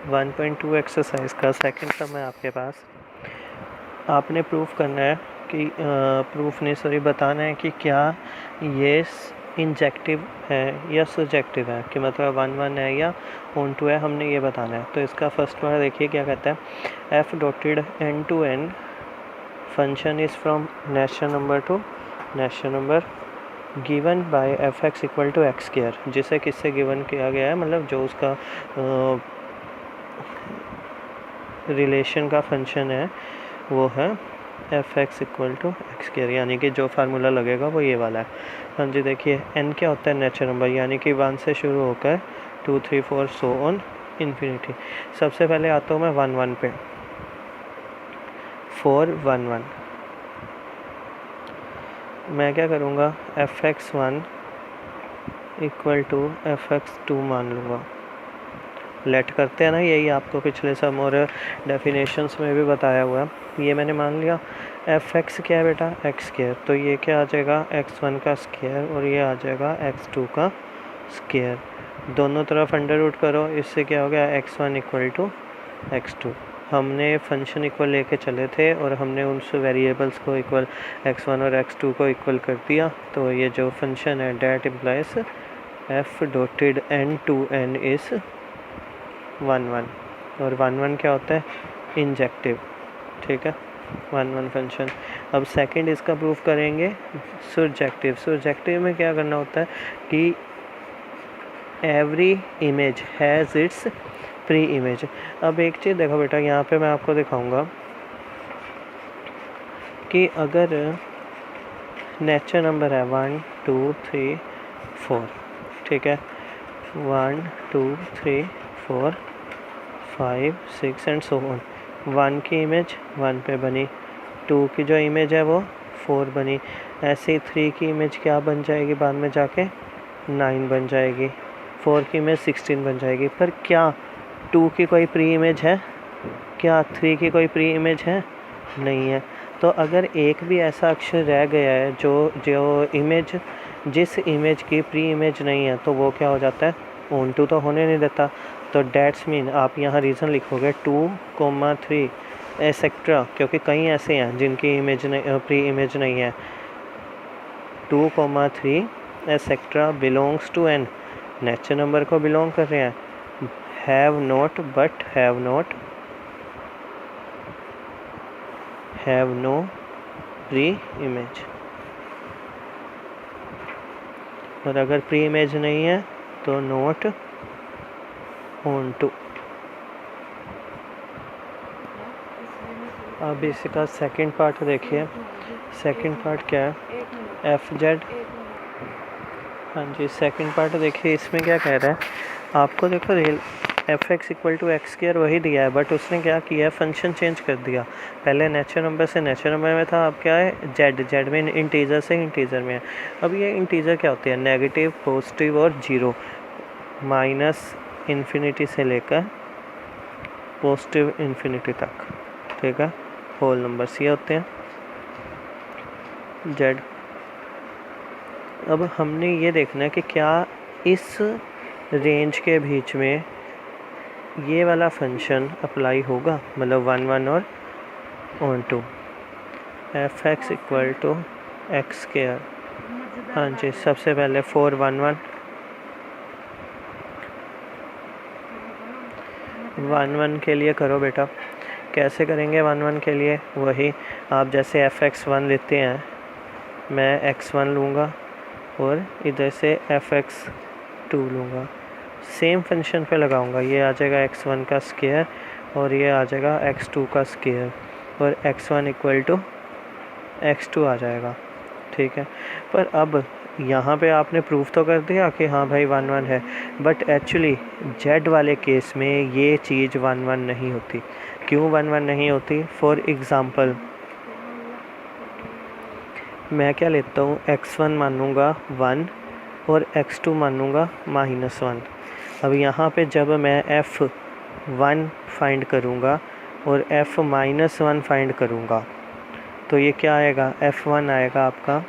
1.2 exercise का second सम है आपके पास। आपने प्रूफ करना है कि बताना है कि क्या ये इंजेक्टिव है या सब्जेक्टिव है, कि मतलब 1 है या ऑन टू है, हमने ये बताना है। तो इसका फर्स्ट वाला देखिए क्या कहता है, f dotted N to N function is from natural number to natural number given by f x equal to x square, जिसे किससे गिवन किया गया है, मतलब जो उसका रिलेशन का फंक्शन है वो है f x equal to x square, यानी कि जो फार्मूला लगेगा वो ये वाला है। हाँ जी, देखिए एन क्या होता है, नेचुरल नंबर, यानी कि 1 से शुरू होकर 2 3 4 सो ऑन इन्फिनिटी। सबसे पहले आता हूँ मैं 1 1 पे, 4 1 1। मैं क्या करूँगा, f x 1 equal to f x 2 मान लूँगा। लेट करते हैं ना, यही आपको पिछले सम और डेफिनेशंस में भी बताया हुआ है। ये मैंने मान लिया। एफ एक्स क्या है बेटा, एक्स स्क्वायर, तो ये क्या आ जाएगा x1 का स्क्वायर और ये आ जाएगा x2 का स्क्वायर। दोनों तरफ अंडर रूट करो, इससे क्या हो गया x1 इक्वल टू x2। हमने फंक्शन इक्वल लेके चले थे और हमने उन वेरिएबल्स को इक्वल x1 और x2 को इक्वल कर दिया। तो ये जो फंक्शन है that implies f dotted N to N is 1 1, और 1 1 क्या होता है, इंजेक्टिव। ठीक है, 1 1 फंक्शन। अब सेकंड इसका प्रूफ करेंगे सब्जेक्टिव। सब्जेक्टिव में क्या करना होता है कि every image has its pre image. अब एक चीज़ देखो बेटा, यहाँ पे मैं आपको दिखाऊंगा कि अगर नेचुरल नंबर है 1 2 3 4, ठीक है, 1 2 3 4 5 6 एंड सो ऑन। 1 की इमेज 1 पे बनी, 2 की जो इमेज है वो 4 बनी, ऐसे ही 3 की इमेज क्या बन जाएगी, बाद में जाके 9 बन जाएगी, 4 की इमेज 16 बन जाएगी। पर क्या 2 की कोई प्री इमेज है, क्या 3 की कोई प्री इमेज है, नहीं है। तो अगर एक भी ऐसा अक्षर रह गया है जो इमेज, जिस इमेज की प्री इमेज नहीं है, तो वो क्या हो जाता है, ऑन टू तो होने नहीं देता। तो डेट्स मीन आप यहाँ रीज़न लिखोगे 2, 3 एसेक्ट्रा, क्योंकि कई ऐसे हैं जिनकी इमेज नहीं, प्री इमेज नहीं है। 2, 3 etcetera belongs to N, natural number को बिलोंग कर रहे हैं। Have not but have not, have no pre image, और अगर प्री इमेज नहीं है तो नॉट ऑन टू। अब इसका सेकंड पार्ट देखिए। सेकंड पार्ट क्या है, एफ जेड। हाँ जी, सेकंड पार्ट देखिए, इसमें क्या कह रहा है आपको, देखो f x equal to x square वही दिया है, बट उसने क्या किया है, फंक्शन चेंज कर दिया। पहले नेचुरल नंबर से नेचुरल नंबर में था, अब क्या है, जेड में इंटीजर से इंटीजर में है। अब ये इंटीजर क्या होती है, नेगेटिव, पॉजिटिव और जीरो, माइनस इन्फिनिटी से लेकर पॉजिटिव इन्फिनिटी तक, ठीक है, होल नंबर्स ये होते हैं जेड। अब हमने ये देखना है कि क्या इस रेंज के बीच में ये वाला फंक्शन अप्लाई होगा, मतलब 1 1 और on to. F x equal to x square, हाँ जी, सबसे पहले 4 1 1 1 1 के लिए करो बेटा। कैसे करेंगे 1 1 के लिए, वही आप जैसे एफ एक्स 1 लेते हैं, मैं x1 लूँगा और इधर से एफ एक्स 2 लूँगा, सेम फंक्शन पे लगाऊंगा। ये आ जाएगा x1 का स्क्वायर और ये आ जाएगा x2 का स्क्वायर, और x1 इक्वल टू x2 आ जाएगा, ठीक है। पर अब यहाँ पे आपने प्रूफ तो कर दिया कि हाँ भाई 1 1 है, बट एक्चुअली जेड वाले केस में ये चीज़ 1 1 नहीं होती। क्यों 1 1 नहीं होती? फॉर एग्ज़ाम्पल मैं क्या लेता हूँ, x1 मानूँगा 1 और x2 मानूँगा -1। अब यहाँ पे जब मैं f1 फाइंड करूँगा और f-1 फाइंड करूँगा, तो ये क्या आएगा, f1 आएगा आपका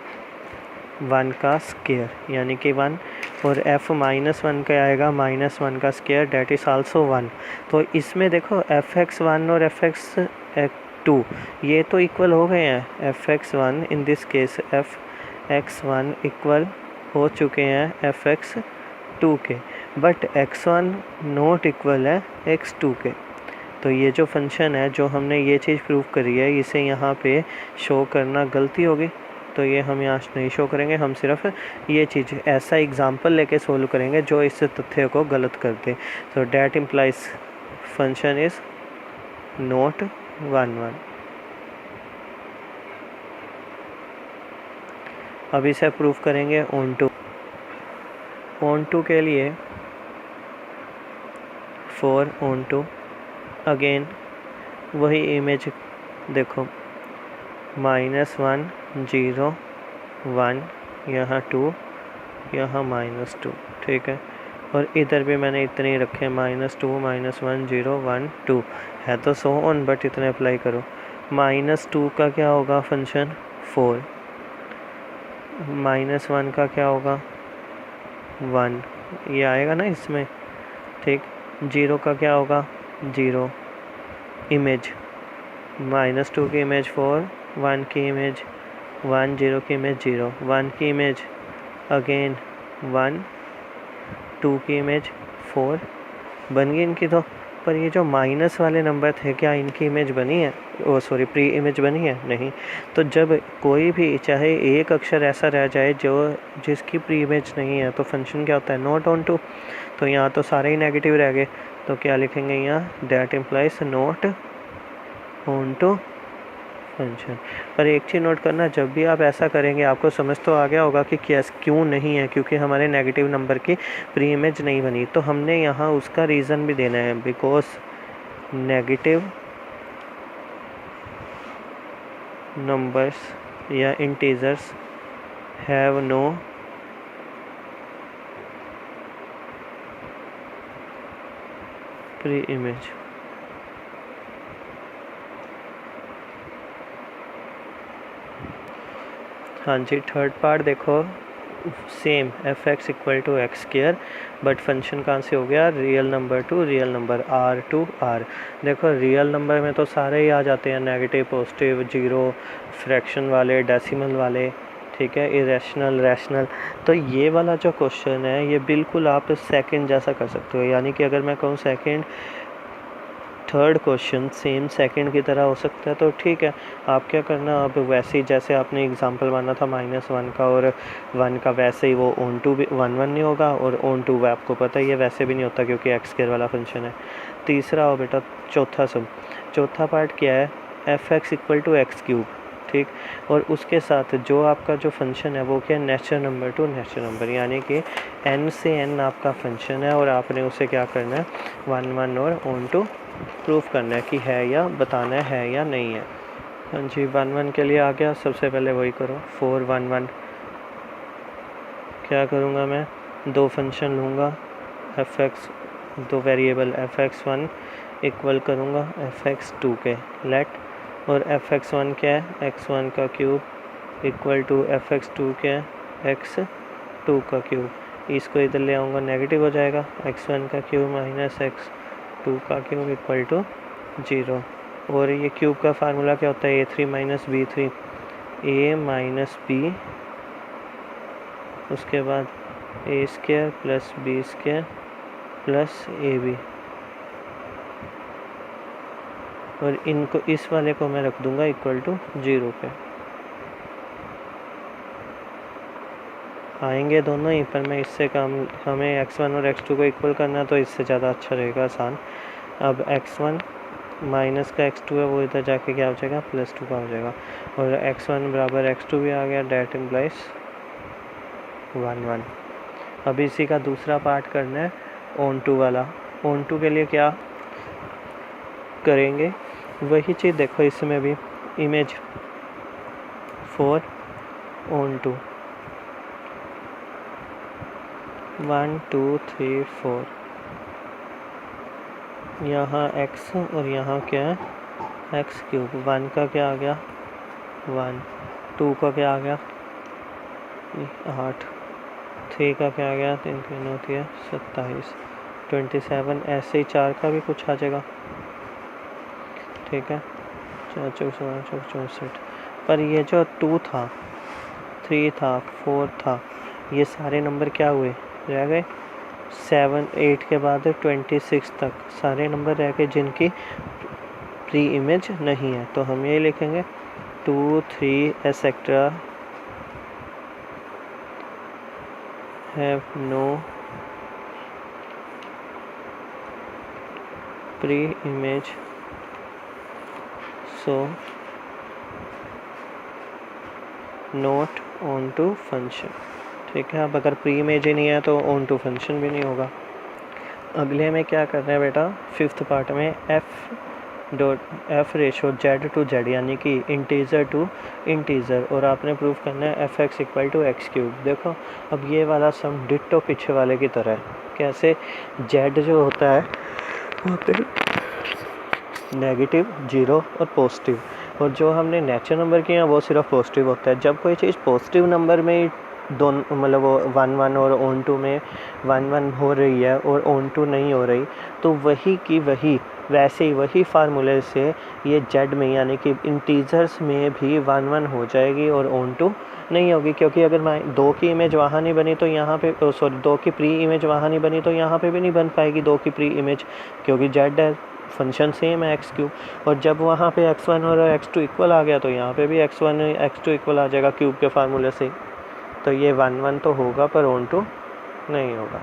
1 का स्क्वायर, यानी कि 1 और f -1 का आएगा -1 का स्क्वायर, डेट इज़ आल्सो 1। तो इसमें देखो fx1 और fx2 ये तो इक्वल हो गए हैं। fx1 in this case fx1 equal हो चुके हैं fx2 के, बट x1 नॉट इक्वल है x2 के। तो ये जो फंक्शन है, जो हमने ये चीज़ प्रूव करी है, इसे यहाँ पे शो करना गलती होगी, तो ये हम यहाँ नहीं शो करेंगे। हम सिर्फ ये चीज़ ऐसा एग्जांपल लेके सोल्व करेंगे जो इस तथ्य को गलत कर दे। तो that implies function is not 1 1। अब इसे प्रूफ करेंगे ऑन टू के लिए 4 ऑन टू। अगेन वही इमेज देखो, -1 0 1, यहाँ 2, यहाँ -2, ठीक है। और इधर भी मैंने इतने ही रखे, -2 -1 0 1 2 है तो सो ऑन, बट इतने अप्लाई करो। -2 का क्या होगा फंक्शन 4, -1 का क्या होगा 1, ये आएगा ना इसमें, ठीक। 0 का क्या होगा 0, इमेज -2 की इमेज 4, 1 की इमेज 1, 0 की इमेज 0, 1 की इमेज अगेन 1, 2 की इमेज 4 बन गई इनकी। तो पर ये जो माइनस वाले नंबर थे, क्या इनकी इमेज बनी है? ओ सॉरी, प्री इमेज बनी है? नहीं। तो जब कोई भी चाहे एक अक्षर ऐसा रह जाए जो जिसकी प्री इमेज नहीं है, तो फंक्शन क्या होता है? Not on to. तो यहाँ तो सारे ही नेगेटिव रह गए, तो क्या लिखेंगे यहाँ? That implies not on to function. पर एक चीज़ नोट करना, जब भी आप ऐसा करेंगे आपको समझ तो आ गया होगा कि क्यों नहीं है, क्योंकि हमारे नेगेटिव नंबर की प्री इमेज नहीं बनी। तो हमने यहाँ उसका रीज़न भी देना है, बिकॉज नेगेटिव नंबर्स या integers have no pre image. हाँ जी, थर्ड पार्ट देखो, same fx equal to x square, but function कहाँ से हो गया? Real number to real number, r to r। देखो रियल नंबर में तो सारे ही आ जाते हैं, नेगेटिव, पॉजिटिव, जीरो, फ्रैक्शन वाले, डेसिमल वाले, ठीक है, इरेशनल, रैशनल। तो ये वाला जो क्वेश्चन है, ये बिल्कुल आप सेकंड जैसा कर सकते हो। यानी कि अगर मैं कहूँ second, third question same second की तरह हो सकता है, तो ठीक है। आप क्या करना, अब वैसे ही जैसे आपने एग्जांपल माना था -1 का और 1 का, वैसे ही वो ऑन टू भी 1 1 नहीं होगा, और ऑन टू वो आपको पता ही है वैसे भी नहीं होता, क्योंकि एक्स स्क्वायर वाला फंक्शन है। तीसरा हो बेटा चौथा पार्ट क्या है? fx equal to x cube, ठीक। और उसके साथ जो आपका जो फंक्शन है वो क्या? Natural number to natural number, यानी कि n से n आपका फंक्शन है, और आपने उसे क्या करना है? 1 1 और ऑन टू प्रूफ करना है कि है या बताना है या नहीं है। हाँ जी, 1 1 के लिए आ गया। सबसे पहले वही करो, 4 1 1। क्या करूँगा मैं? दो फंक्शन लूँगा, fx, दो वेरिएबल fx1 इक्वल करूँगा fx2 के, लेट। और fx1 क्या है? x1 का क्यूब इक्वल टू fx2 क्या है? x2 का क्यूब। इसको इधर ले आऊँगा, नेगेटिव हो जाएगा, x1 का क्यूब माइनस x2 का क्यूब इक्वल टू 0। और ये क्यूब का फार्मूला क्या होता है? a3 minus b3, a minus b, उसके बाद a square plus b square plus ab। और इनको, इस वाले को मैं रख दूंगा इक्वल टू 0 पे। आएंगे दोनों ही, पर मैं इससे कम, हमें x1 और x2 को इक्वल करना, तो इससे ज़्यादा अच्छा रहेगा, आसान। अब x1 माइनस का x2 है, वो इधर जाके क्या हो जाएगा? +2 का हो जाएगा। और x1 बराबर x2 भी आ गया, डैट इम्प्लाइज 1 1। अब इसी का दूसरा पार्ट करना है, ऑन टू वाला। ऑन टू के लिए क्या करेंगे? वही चीज़ देखो, इसमें भी इमेज 4 ऑन टू, 1 2 3 4, यहाँ x और यहाँ क्या है? X cube. 1 का क्या आ गया? 1, 2 का क्या आ गया? 8, 3 का क्या आ गया, 3 3 होती है 27, 27 ऐसे ही 4 का भी कुछ आ जाएगा, ठीक है, 4 चौक 64, पर ये जो 2 था, 3 था, 4 था, ये सारे नंबर क्या हुए, रह गए 7 8 के बाद 26 तक सारे नंबर रह गए जिनकी प्री इमेज नहीं है। तो हम ये लिखेंगे 2 3 etcetera have no pre image, so not on to function, ठीक है। अब अगर प्री इमेज ही नहीं है तो ऑन टू फंक्शन भी नहीं होगा। अगले में क्या करना है बेटा, 5th पार्ट में f ratio z to z यानी कि इंटीजर टू इंटीजर, और आपने प्रूफ करना है f x equal to x cube. देखो अब ये वाला सम डिट्टो पीछे वाले की तरह है। कैसे, जेड जो होता है वहाँ पे नेगेटिव, 0 और पॉजिटिव, और जो हमने नेचुरल नंबर किए हैं वो सिर्फ पॉजिटिव होता है। जब कोई चीज़ पॉजिटिव नंबर में दोनों मतलब वो 1 1 और ऑन टू में 1 1 हो रही है और ऑन टू नहीं हो रही, तो वही की वही वैसे ही वही फार्मूले से ये जेड में यानी कि इंटीजर्स में भी 1 1 हो जाएगी और ऑन टू नहीं होगी, क्योंकि अगर मैं 2 की इमेज वहाँ नहीं बनी तो यहाँ पे 2 की प्री इमेज वहाँ नहीं बनी तो यहाँ पे भी नहीं बन पाएगी 2 की प्री इमेज, क्योंकि जेड है, फंक्शन सेम है एक्स क्यूब। और जब वहाँ पे x1 और x2 इक्वल आ गया तो यहाँ पे भी x1 x2 इक्वल आ जाएगा क्यूब के फार्मूले से। तो ये 1 1 तो होगा पर ऑन टू नहीं होगा।